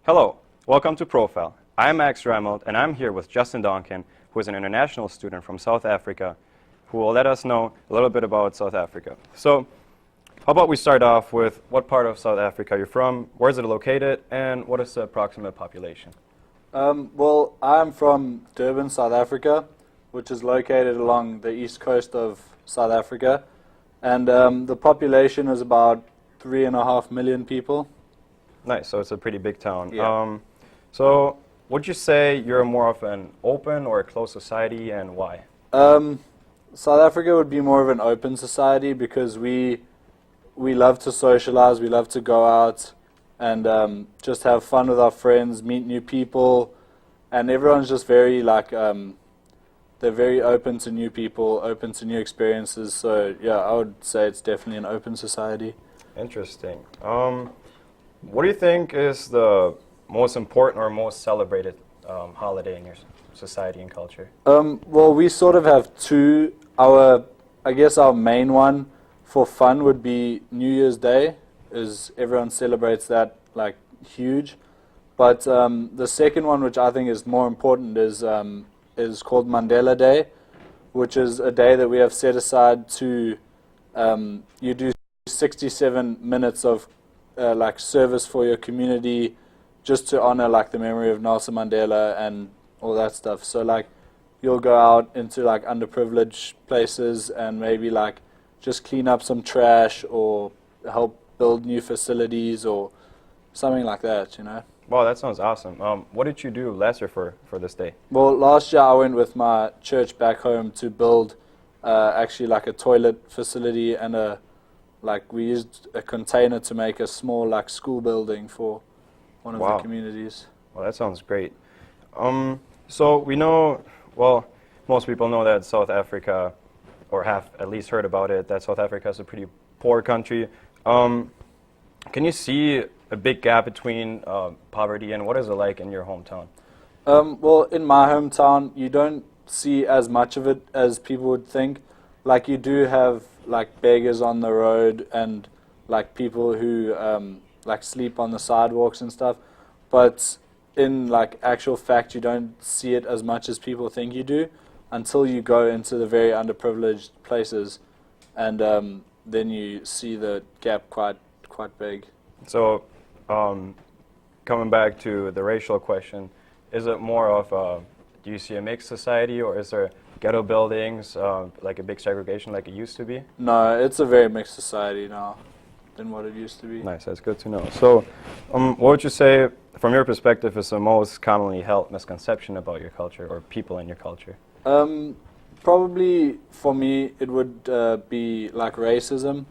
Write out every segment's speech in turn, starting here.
Hello, welcome to Profile. I'm Max Rammelt, and I'm here with Justin Donkin, who is an international student from South Africa, who will let us know a little bit about South Africa. So, how about we start off with what part of South Africa you're from, where is it located, and what is the approximate population? Well, I'm from Durban, South Africa, which is located along the east coast of South Africa, and the population is about 3.5 million people. Nice, so it's a pretty big town. Yeah. So, would you say you're more of an open or a closed society, and why? South Africa would be more of an open society because we love to socialize, we love to go out and just have fun with our friends, meet new people, and everyone's just very they're very open to new people, open to new experiences. So yeah, I would say it's definitely an open society. Interesting. What do you think is the most important or most celebrated holiday in your society and culture? Well, we sort of have two. I guess our main one for fun would be New Year's Day, is everyone celebrates that like huge. But the second one, which I think is more important, is called Mandela Day, which is a day that we have set aside to you do 67 minutes of like service for your community, just to honor like the memory of Nelson Mandela and all that stuff. So like you'll go out into like underprivileged places and maybe like just clean up some trash or help build new facilities or something like that, you know. Wow, that sounds awesome. What did you do last year for this day? Well, last year I went with my church back home to build actually like a toilet facility and we used a container to make a small like school building for one of the communities. Well, that sounds great. So we know, well, most people know that South Africa, or have at least heard about it, that South Africa is a pretty poor country. Can you see a big gap between poverty and what is it like in your hometown? Well, in my hometown, you don't see as much of it as people would think. Like you do have like beggars on the road and like people who like sleep on the sidewalks and stuff, but in like actual fact you don't see it as much as people think you do until you go into the very underprivileged places, and then you see the gap quite big. So coming back to the racial question, is it more of do you see a mixed society, or is there ghetto buildings, like a big segregation like it used to be? No, it's a very mixed society now than what it used to be. Nice, that's good to know. So what would you say, from your perspective, is the most commonly held misconception about your culture or people in your culture? Probably for me it would be like racism.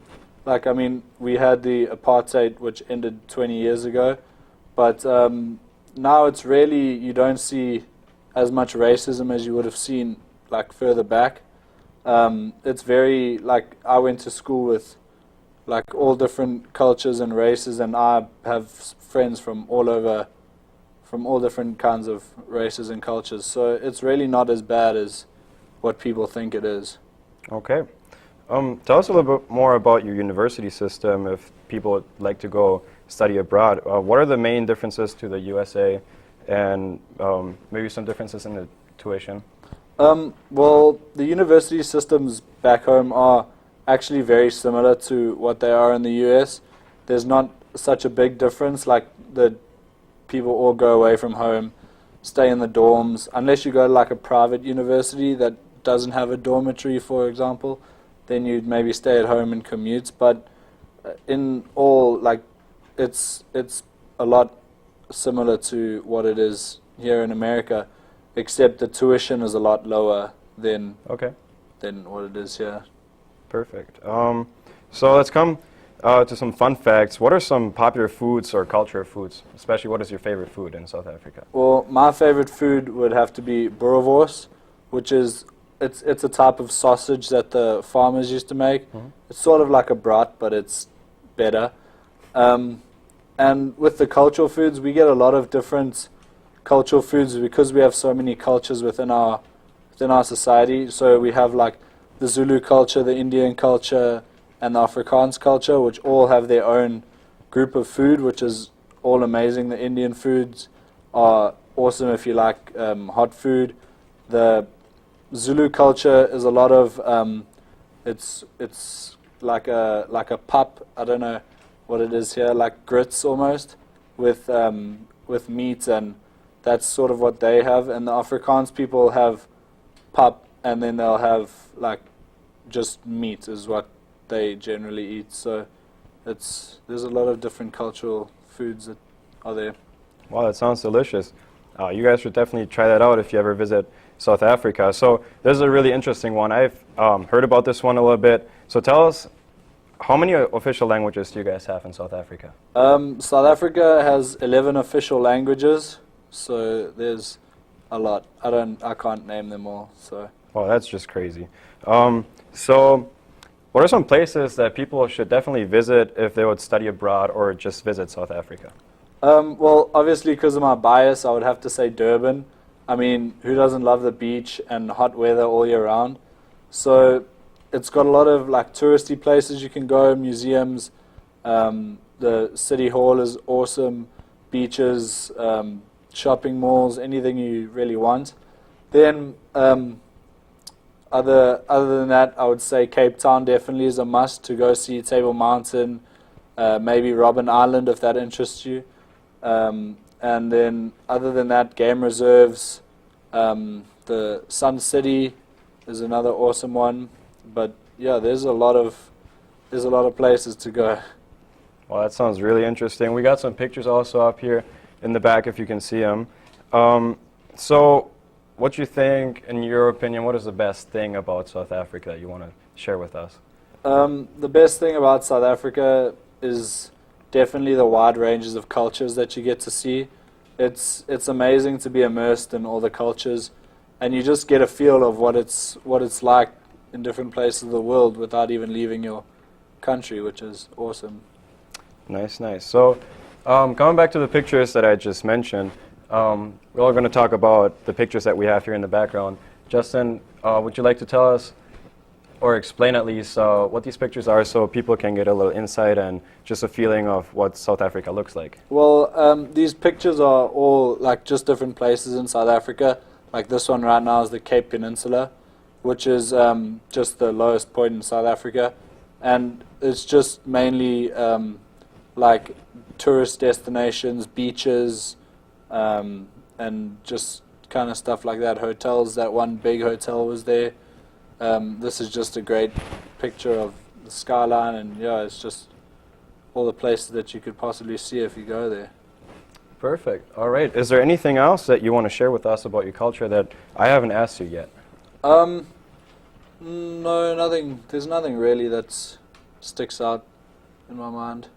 Like, I mean, we had the apartheid which ended 20 years ago, but now it's really, you don't see as much racism as you would have seen like further back. It's very, like, I went to school with like all different cultures and races, and I have friends from all over, from all different kinds of races and cultures. So it's really not as bad as what people think it is. Okay. Tell us a little bit more about your university system if people would like to go study abroad. What are the main differences to the USA, and maybe some differences in the tuition? Well, the university systems back home are actually very similar to what they are in the US. There's not such a big difference, like the people all go away from home, stay in the dorms, unless you go to like a private university that doesn't have a dormitory, for example, then you'd maybe stay at home and commute. But in all, like, it's a lot similar to what it is here in America, except the tuition is a lot lower than what it is here. Perfect. So let's come to some fun facts. What are some popular foods or cultural foods? Especially, what is your favorite food in South Africa? Well, my favorite food would have to be boerewors, which is it's a type of sausage that the farmers used to make. Mm-hmm. It's sort of like a brat, but it's better. And with the cultural foods, we get a lot of different cultural foods because we have so many cultures within our society. So we have like the Zulu culture, the Indian culture, and the Afrikaans culture, which all have their own group of food, which is all amazing. The Indian foods are awesome if you like hot food. The Zulu culture is a lot of it's like a pup. I don't know what it is here, like grits almost with meat, and that's sort of what they have. And the Afrikaans people have pup, and then they'll have like just meat is what they generally eat. So there's a lot of different cultural foods that are there. Wow, that sounds delicious. You guys should definitely try that out if you ever visit South Africa. So this is a really interesting one. I've heard about this one a little bit. So tell us, how many official languages do you guys have in South Africa? South Africa has 11 official languages, so there's a lot. I can't name them all. So. Oh, that's just crazy. So what are some places that people should definitely visit if they would study abroad or just visit South Africa? Well, obviously, because of my bias, I would have to say Durban. I mean, who doesn't love the beach and hot weather all year round? So it's got a lot of like touristy places you can go, museums. The city hall is awesome, beaches, shopping malls, anything you really want. Then other than that, I would say Cape Town definitely is a must to go see Table Mountain, maybe Robben Island if that interests you. And then other than that, game reserves, the Sun City is another awesome one. But yeah, there's a lot of places to go. Well, that sounds really interesting. We got some pictures also up here in the back if you can see them. So what do you think, in your opinion, what is the best thing about South Africa that you want to share with us? The best thing about South Africa is definitely the wide ranges of cultures that you get to see. It's amazing to be immersed in all the cultures, and you just get a feel of what it's like in different places of the world without even leaving your country, which is awesome. Nice, nice. So coming back to the pictures that I just mentioned, we're all going to talk about the pictures that we have here in the background. Justin, would you like to tell us, or explain at least, what these pictures are so people can get a little insight and just a feeling of what South Africa looks like? Well, these pictures are all like just different places in South Africa. Like this one right now is the Cape Peninsula, which is just the lowest point in South Africa. And it's just mainly like tourist destinations, beaches, and just kind of stuff like that. Hotels, that one big hotel was there. This is just a great picture of the skyline, and yeah, it's just all the places that you could possibly see if you go there. Perfect. All right. Is there anything else that you want to share with us about your culture that I haven't asked you yet? No, nothing. There's nothing really that sticks out in my mind.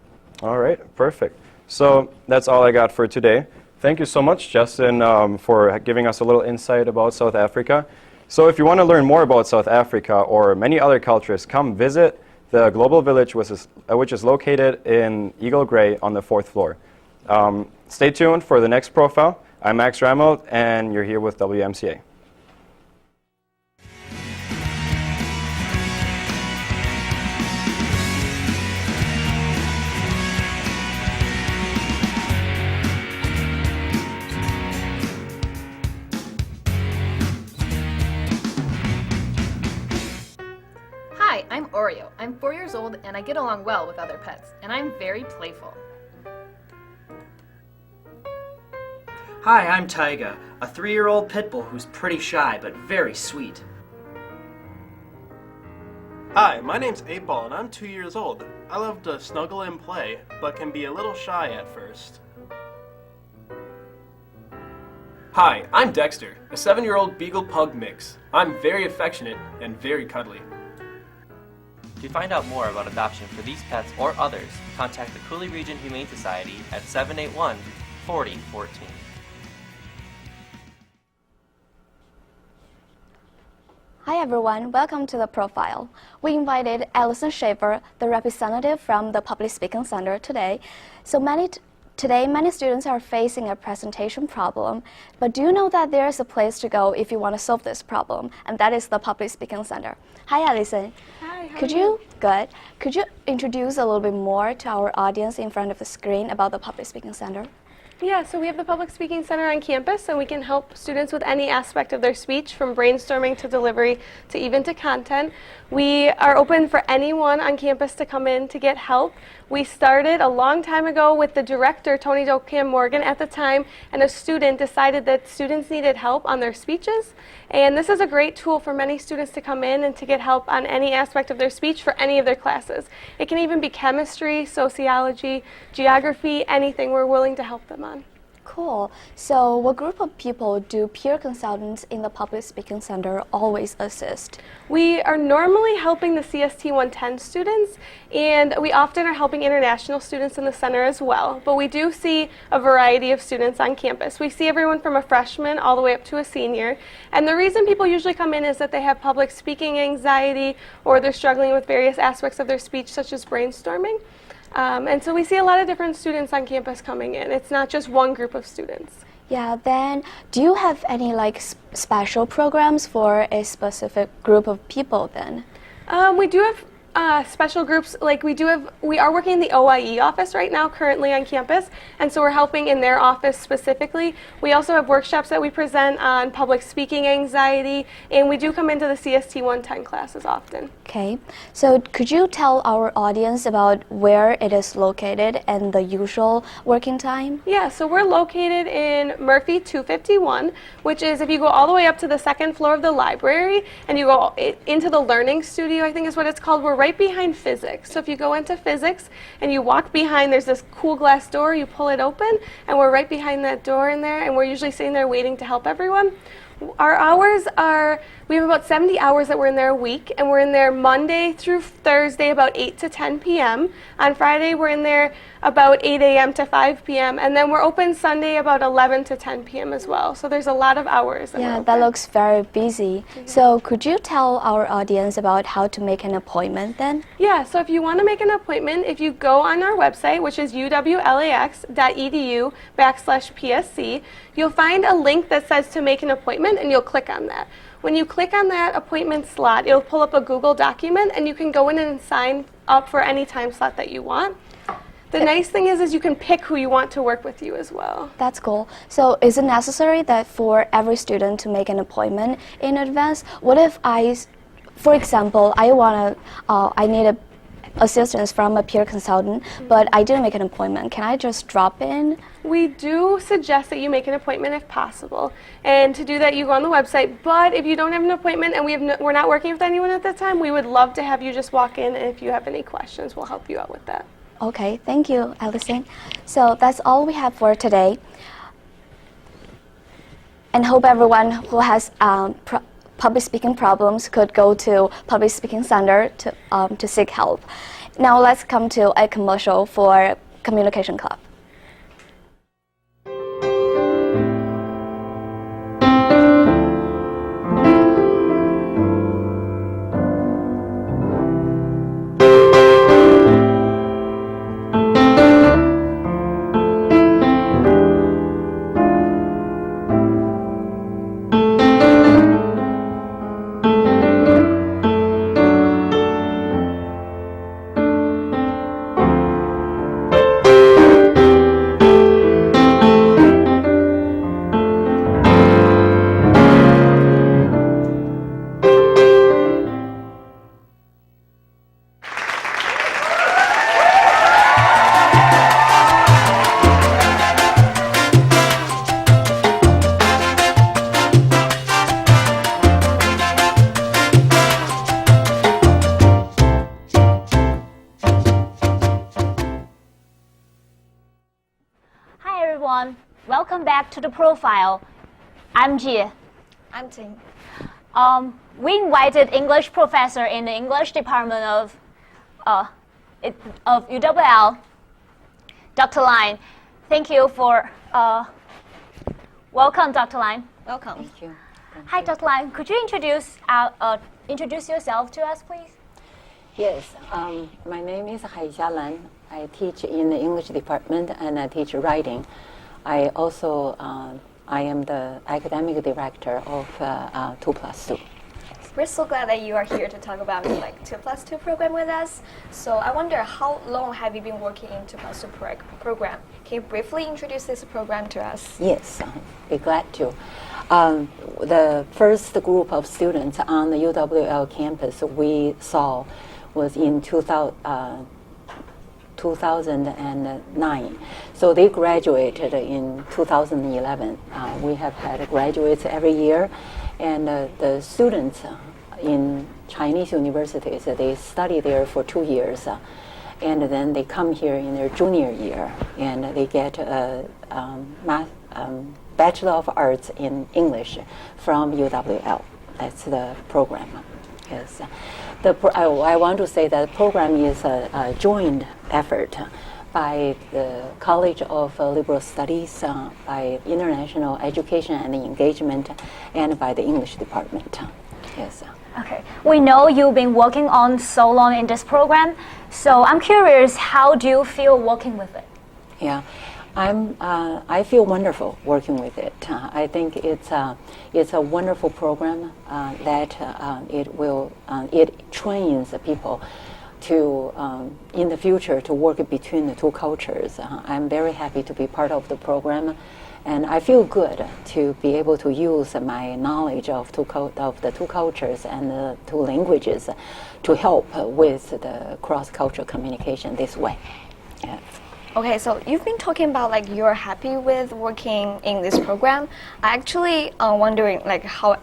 All right. Perfect. So that's all I got for today. Thank you so much, Justin, for giving us a little insight about South Africa. So if you want to learn more about South Africa or many other cultures, come visit the Global Village, which is located in Eagle Grey on the 4th floor. Stay tuned for the next profile. I'm Max Rammelt, and you're here with WMCA. Hi, I'm Oreo. I'm 4 years old and I get along well with other pets, and I'm very playful. Hi, I'm Tyga, a 3-year-old pit bull who's pretty shy but very sweet. Hi, my name's Eightball and I'm 2 years old. I love to snuggle and play, but can be a little shy at first. Hi, I'm Dexter, a 7-year-old Beagle Pug mix. I'm very affectionate and very cuddly. To find out more about adoption for these pets or others, contact the Cooley Region Humane Society at 781-4014. Hi everyone, welcome to the profile. We invited Allison Schaefer, the representative from the Public Speaking Center today. So many Today, many students are facing a presentation problem, but do you know that there is a place to go if you want to solve this problem, and that is the Public Speaking Center. Hi, Allison. Hi, how Could are you? Good. Could you introduce a little bit more to our audience in front of the screen about the Public Speaking Center? Yeah, so we have the Public Speaking Center on campus, and we can help students with any aspect of their speech, from brainstorming to delivery to even to content. We are open for anyone on campus to come in to get help. We started a long time ago with the director, Tony Docam Morgan, at the time, and a student decided that students needed help on their speeches. And this is a great tool for many students to come in and to get help on any aspect of their speech for any of their classes. It can even be chemistry, sociology, geography, anything we're willing to help them on. Cool. So what group of people do peer consultants in the Public Speaking Center always assist? We are normally helping the CST 110 students, and we often are helping international students in the center as well. But we do see a variety of students on campus. We see everyone from a freshman all the way up to a senior. And the reason people usually come in is that they have public speaking anxiety, or they're struggling with various aspects of their speech, such as brainstorming. And so we see a lot of different students on campus coming in. It's not just one group of students. Yeah, then do you have any special programs for a specific group of people then? We do have special groups, we are working in the OIE office right now currently on campus, and so we're helping in their office specifically. We also have workshops that we present on public speaking anxiety, and we do come into the CST 110 classes often. Okay, so could you tell our audience about where it is located and the usual working time? Yeah, so we're located in Murphy 251, which is if you go all the way up to the second floor of the library and you go into the learning studio, I think is what it's called. We're right behind physics. So if you go into physics and you walk behind, there's this cool glass door, you pull it open, and we're right behind that door in there, and we're usually sitting there waiting to help everyone. Our hours are, we have about 70 hours that we're in there a week, and we're in there Monday through Thursday about 8 to 10 p.m. On Friday, we're in there about 8 a.m. to 5 p.m., and then we're open Sunday about 11 to 10 p.m. as well. So there's a lot of hours. Yeah, that looks very busy. Mm-hmm. So could you tell our audience about how to make an appointment then? Yeah, so if you want to make an appointment, if you go on our website, which is uwlax.edu/PSC, you'll find a link that says to make an appointment, and you'll click on that. When you click on that appointment slot, it'll pull up a Google document, and you can go in and sign up for any time slot that you want. The nice thing is you can pick who you want to work with you as well. That's cool. So is it necessary that for every student to make an appointment in advance? What if for example, I need assistance from a peer consultant, but I didn't make an appointment. Can I just drop in? We do suggest that you make an appointment if possible. And to do that, you go on the website. But if you don't have an appointment and we're not working with anyone at that time, we would love to have you just walk in, and if you have any questions, we'll help you out with that. Okay, thank you, Allison. So that's all we have for today. And hope everyone who has public speaking problems could go to Public Speaking Center to seek help. Now let's come to a commercial for Communication Club. Welcome back to the profile. I'm Jie. I'm Ting. We invited English professor in the English department of UWL, Dr. Line. Thank you for welcome, Dr. Line. Welcome. Thank you. Hi, Dr. Line. Could you introduce yourself to us, please? Yes, my name is Jie Xian. I teach in the English department and I teach writing. I also I am the academic director of 2+2. We're so glad that you are here to talk about like 2+2 program with us. So I wonder, how long have you been working in 2+2 program? Can you briefly introduce this program to us? Yes, be glad to. The first group of students on the UWL campus we saw was in 2009. So they graduated in 2011. We have had graduates every year, and the students in Chinese universities, they study there for 2 years, and then they come here in their junior year, and they get a Bachelor of Arts in English from UWL. That's the program. Yes. I want to say that the program is a joint effort by the College of Liberal Studies, by International Education and Engagement, and by the English department. Yes. Okay. We know you've been working on so long in this program, so I'm curious, how do you feel working with it? Yeah. I feel wonderful working with it. I think it's a wonderful program that it trains people to in the future to work between the two cultures. I'm very happy to be part of the program, and I feel good to be able to use my knowledge of the two cultures and the two languages to help with the cross-cultural communication this way. Yeah. Okay, so you've been talking about like you're happy with working in this program. I actually wondering how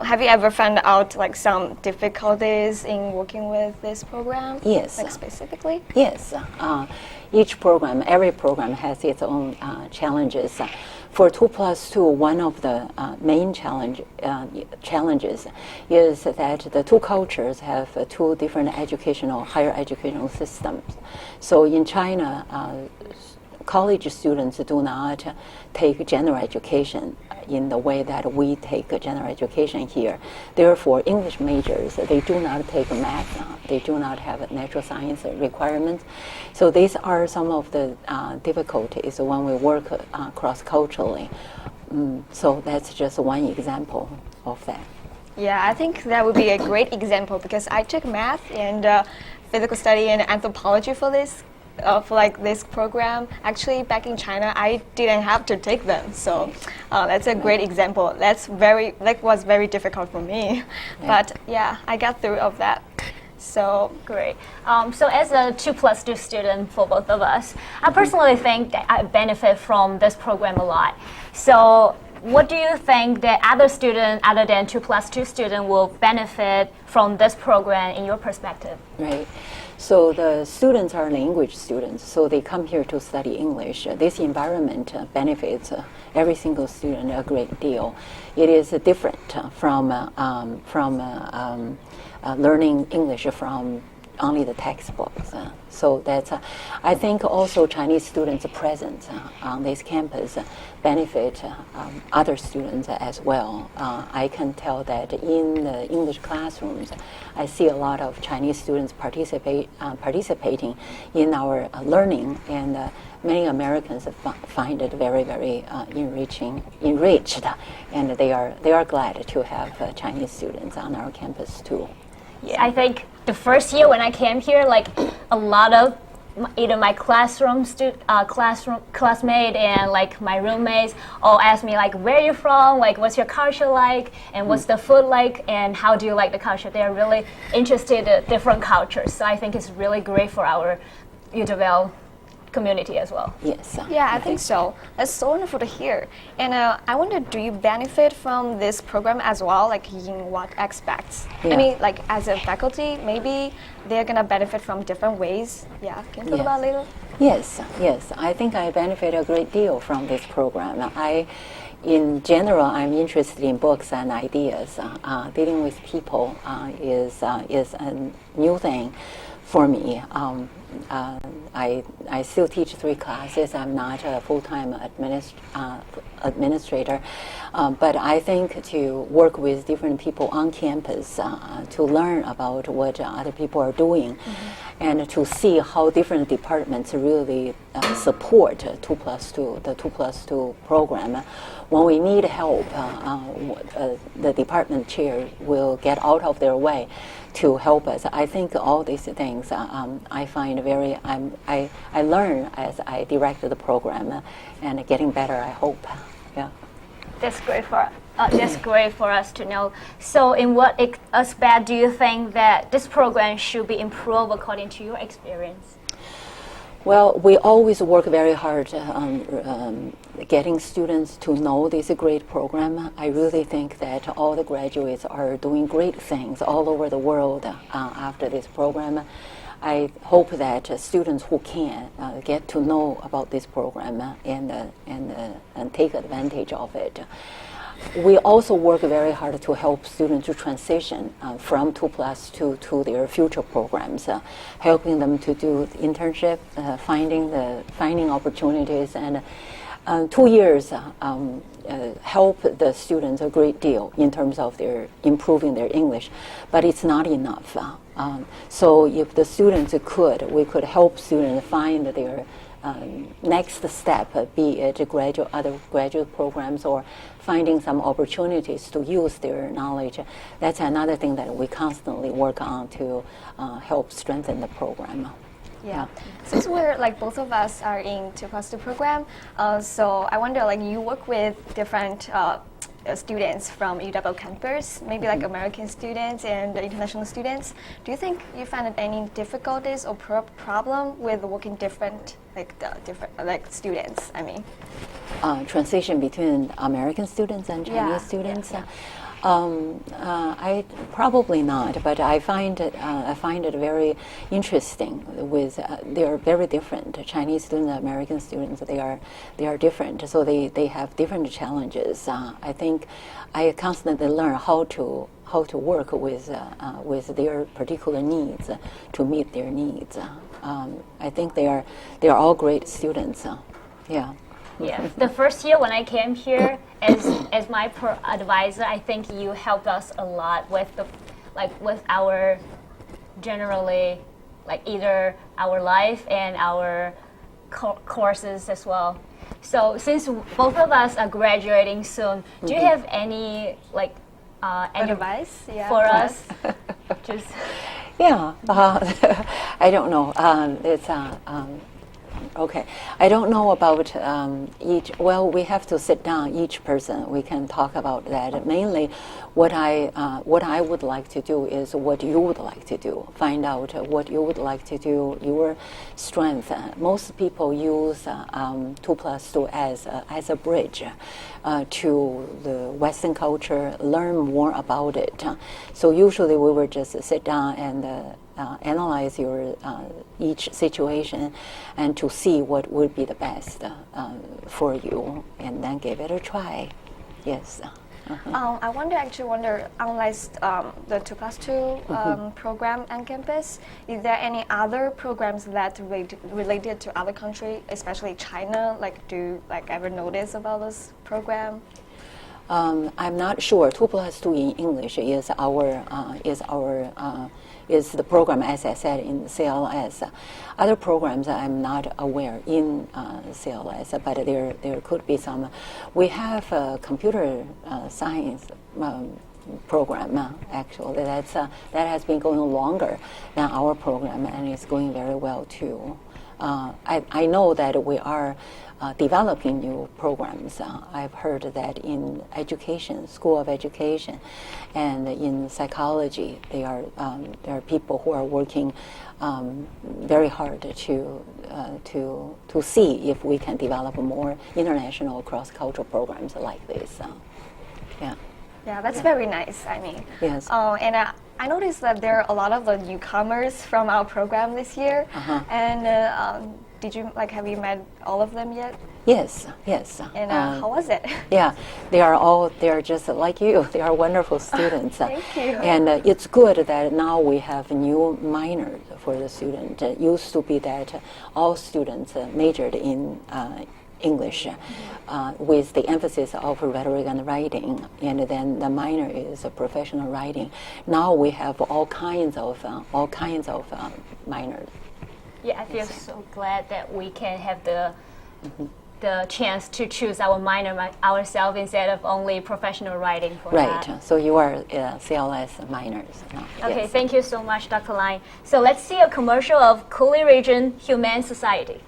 have you ever found out like some difficulties in working with this program? Yes. Like specifically? Yes. Every program has its own challenges. For 2+2, one of the main challenges is that the two cultures have two different higher educational systems. So in China, college students do not take general education in the way that we take general education here. Therefore, English majors, they do not take math, they do not have natural science requirements. So these are some of the difficulties when we work cross-culturally. So that's just one example of that. Yeah, I think that would be a great example because I took math and physical study and anthropology for this. This program. Actually, back in China, I didn't have to take them, so that's a great example. Was very difficult for me, but yeah, I got through of that. So great. So as a 2+2 student for both of us, I personally think that I benefit from this program a lot. So what do you think that other students, other than 2+2 students, will benefit from this program in your perspective? Right. So the students are language students, so they come here to study English. This environment benefits every single student a great deal. It is different from learning English from only the textbooks. So that's, I think also Chinese students' presence on this campus benefit other students as well. I can tell that in the English classrooms, I see a lot of Chinese students participating in our learning, and many Americans find it very, very enriched, and they are glad to have Chinese students on our campus too. Yeah, I think the first year when I came here, like a lot of either my classmate and like my roommates all asked me like, where are you from? Like, what's your culture like? And what's the food like? And how do you like the culture? They're really interested in different cultures. So I think it's really great for our UWL community as well. Yes. Yeah, I think so. That's so wonderful to hear. And I wonder, do you benefit from this program as well, like in what aspects? Yeah. I mean, like as a faculty, maybe they're gonna benefit from different ways. Yeah, can you talk about it a little? Yes, yes. I think I benefit a great deal from this program. In general, I'm interested in books and ideas. Dealing with people is a new thing for me. I still teach 3 classes. I'm not a full-time administrator, but I think to work with different people on campus to learn about what other people are doing, and to see how different departments really support 2+2, the 2+2 program. When we need help, the department chair will get out of their way to help us. I think all these things I find very, I learn as I direct the program and getting better, I hope. Yeah. That's great for us to know. So in what aspect do you think that this program should be improved according to your experience? Well, we always work very hard on getting students to know this great program. I really think that all the graduates are doing great things all over the world after this program. I hope that students who can get to know about this program and take advantage of it. We also work very hard to help students to transition from 2+2 to their future programs, helping them to do internship, finding opportunities, and 2 years help the students a great deal in terms of their improving their English, but it's not enough. So if the students we could help students find their next step, be it other graduate programs or finding some opportunities to use their knowledge. That's another thing that we constantly work on to help strengthen the program. Yeah. Since we're both of us are in 2+2 program, so I wonder you work with different students from UW campus, maybe American students and international students. Do you think you found any difficulties or problem with working different students? I mean, transition between American students and Chinese students. Yeah. I probably not, but I find it very interesting. They are very different. Chinese students, American students, they are different. So they have different challenges. I think I constantly learn how to work with their particular needs to meet their needs. I think they are all great students. Yeah. Yeah, the first year when I came here as my advisor, I think you helped us a lot with with our generally either our life and our courses as well. So since both of us are graduating soon, do you have any any advice for us? Just yeah, I don't know. Okay, I don't know about each. Well, we have to sit down, each person. We can talk about that. Mainly, what I would like to do is what you would like to do. Find out what you would like to do, your strength. Most people use 2+2 as a bridge to the Western culture, learn more about it. So usually we would just sit down and analyze your each situation and to see what would be the best for you, and then give it a try. Yes. I wonder, unless the 2+2 program on campus, is there any other programs that related to other countries, especially China? Do you ever notice about this program? I'm not sure. 2+2 in English is the program, as I said, in CLS. Other programs I'm not aware in CLS, but there could be some. We have a computer science program, actually, that has been going longer than our program, and it's going very well too. I know that we are developing new programs. I've heard that in education, School of Education, and in psychology, there are people who are working very hard to see if we can develop more international cross-cultural programs like this. Yeah. Yeah, that's very nice. I mean, yes. And I noticed that there are a lot of the newcomers from our program this year. And did you have you met all of them yet? Yes, yes. And how was it? Yeah, they are just like you. They are wonderful students. Thank you. And it's good that now we have new minors for the student. It used to be that all students majored in English with the emphasis of rhetoric and writing, and then the minor is professional writing. Now we have all kinds of minors. Yeah, I feel so glad that we can have the chance to choose our minor ourselves instead of only professional writing for Right. that. So you are CLS minors now. Okay, Yes. thank you so much, Dr. Lai. So let's see a commercial of Cooley Region Humane Society.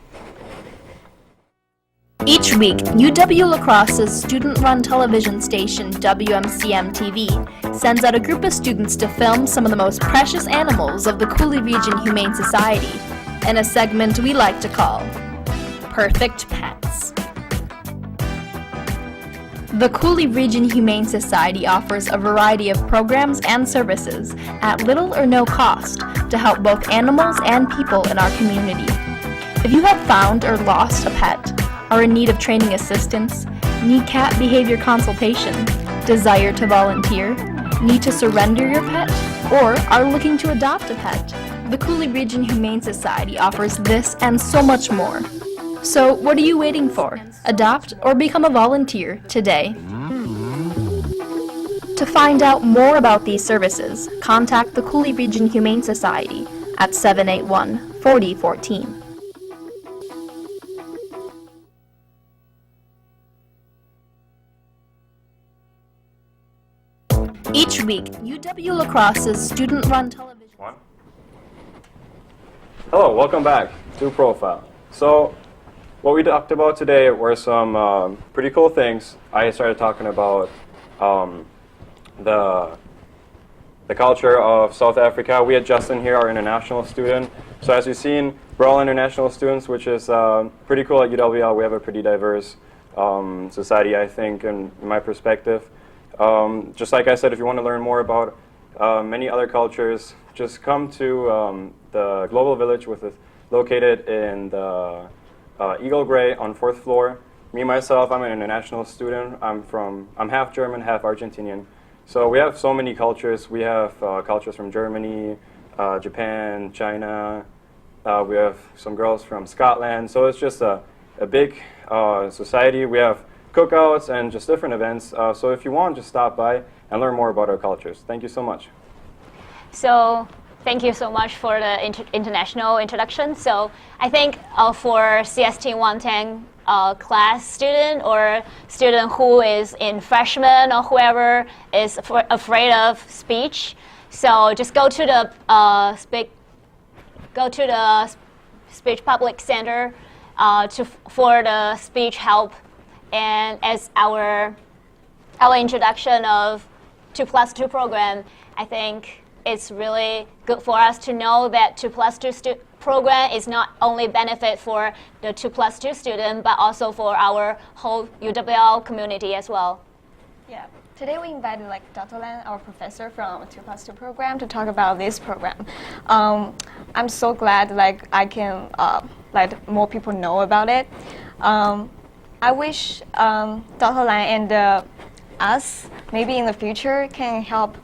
Each week, UW La Crosse's student-run television station, WMCM TV, sends out a group of students to film some of the most precious animals of the Cooley Region Humane Society in a segment we like to call Perfect Pets. The Cooley Region Humane Society offers a variety of programs and services at little or no cost to help both animals and people in our community. If you have found or lost a pet, are in need of training assistance, need cat behavior consultation, desire to volunteer, need to surrender your pet, or are looking to adopt a pet, the Cooley Region Humane Society offers this and so much more. So what are you waiting for? Adopt or become a volunteer today. To find out more about these services, contact the Cooley Region Humane Society at 781-4014. Each week, UW La Crosse's student-run television... Hello, welcome back to Profile. So, what we talked about today were some pretty cool things. I started talking about the culture of South Africa. We had Justin here, our international student. So as you've seen, we're all international students, which is pretty cool at UWL. We have a pretty diverse society, I think, in my perspective. Just like I said, if you want to learn more about many other cultures, just come to the Global Village, which is located in the Eagle Gray on 4th floor. Me, myself, I'm an international student. I'm half German, half Argentinian. So we have so many cultures. We have cultures from Germany, Japan, China. We have some girls from Scotland. So it's just a big society. We have cookouts and just different events. So if you want, just stop by and learn more about our cultures. Thank you so much. So thank you so much for the international introduction. So I think for CST 110 class student or student who is in freshman or whoever is afraid of speech, so just go to the speech public center for the speech help. And as our introduction of 2+2 program, I think it's really good for us to know that 2+2 program is not only benefit for the 2+2 student, but also for our whole UWL community as well. Yeah. Today we invited Dr. Lan, our professor from 2+2 program, to talk about this program. I'm so glad I can let more people know about it. I wish Dr. Lan and us maybe in the future can help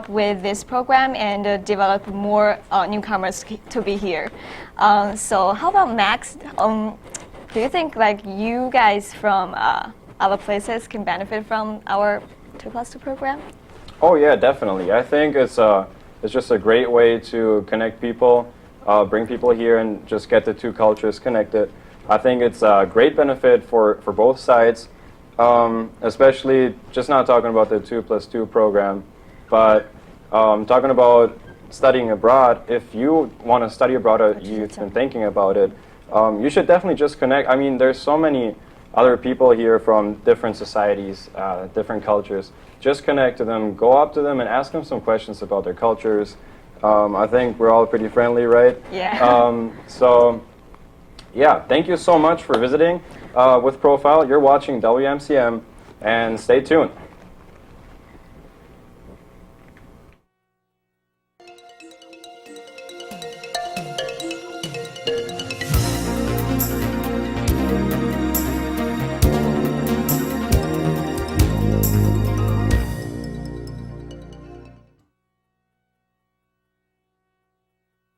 with this program and develop more newcomers to be here. So how about Max? Do you think you guys from other places can benefit from our 2+2 program? Oh yeah, definitely. I think it's just a great way to connect people, bring people here, and just get the two cultures connected. I think it's a great benefit for both sides, especially just not talking about the 2+2 program, but talking about studying abroad. If you want to study abroad or you've been thinking about it, you should definitely just connect. I mean, there's so many other people here from different societies, different cultures. Just connect to them, go up to them and ask them some questions about their cultures. I think we're all pretty friendly, right? Yeah. So, yeah, thank you so much for visiting with Profile. You're watching WMCM, and stay tuned.